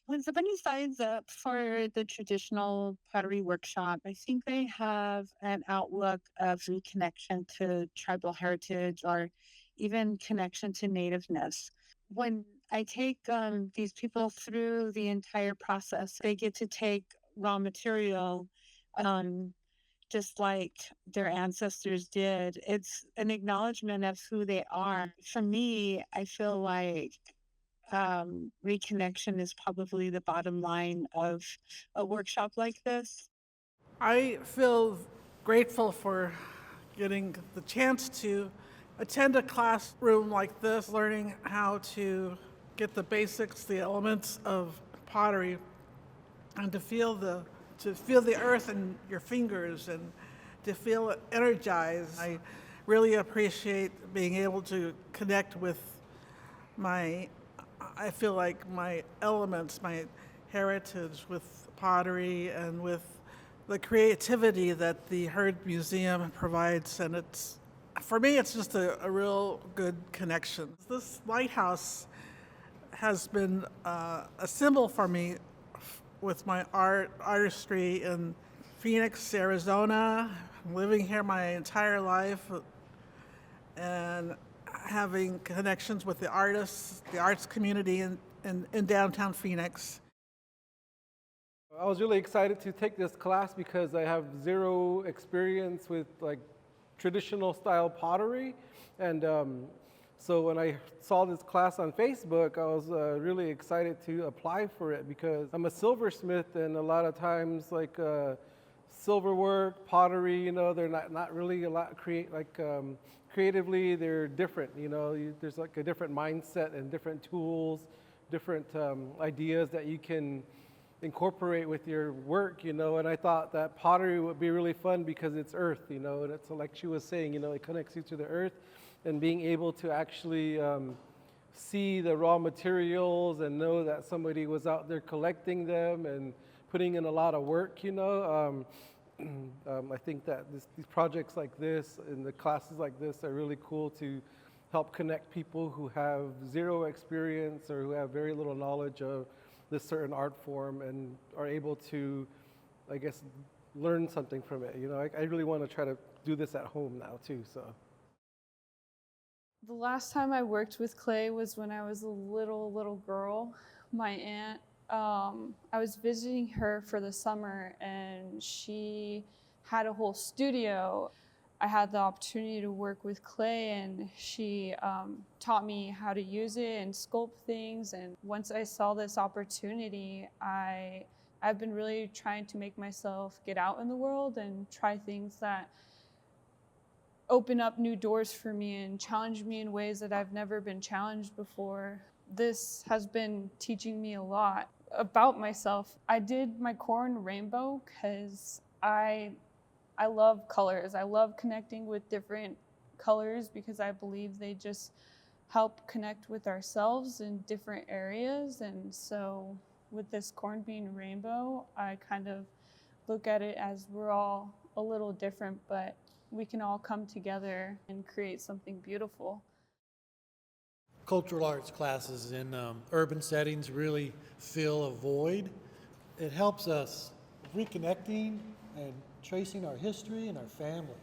When somebody signs up for the traditional pottery workshop, I think they have an outlook of reconnection to tribal heritage or even connection to nativeness. When I take these people through the entire process, they get to take raw material um, just like their ancestors did. It's an acknowledgement of who they are. For me, I feel like reconnection is probably the bottom line of a workshop like this. I feel grateful for getting the chance to attend a classroom like this, learning how to get the basics, the elements of pottery, and to feel the earth in your fingers and to feel it energized. I really appreciate being able to connect with my, I feel like my elements, my heritage with pottery and with the creativity that the Herd Museum provides. And for me, it's just a real good connection. This lighthouse has been a symbol for me with my artistry in Phoenix, Arizona, living here my entire life, and having connections with the artists, the arts community in downtown Phoenix. I was really excited to take this class because I have zero experience with like traditional style pottery, and so when I saw this class on Facebook, I was really excited to apply for it because I'm a silversmith, and a lot of times like silver work, pottery, they're not really a lot creatively. They're different. There's like a different mindset and different tools, different ideas that you can incorporate with your work, and I thought that pottery would be really fun because it's earth, and it's like she was saying, it connects you to the earth, and being able to actually see the raw materials and know that somebody was out there collecting them and putting in a lot of work, I think that these projects like this and the classes like this are really cool to help connect people who have zero experience or who have very little knowledge of this certain art form and are able to, I guess, learn something from it. I really want to try to do this at home now too. So The last time I worked with clay was when I was a little girl. My aunt, I was visiting her for the summer, and she had a whole studio. I had the opportunity to work with clay, and she taught me how to use it and sculpt things. And once I saw this opportunity, I've been really trying to make myself get out in the world and try things that open up new doors for me and challenge me in ways that I've never been challenged before. This has been teaching me a lot about myself. I did my corn rainbow because I love colors. I love connecting with different colors because I believe they just help connect with ourselves in different areas. And so with this corn bean rainbow, I kind of look at it as we're all a little different, but we can all come together and create something beautiful. Cultural arts classes in urban settings really fill a void. It helps us reconnecting and tracing our history and our family.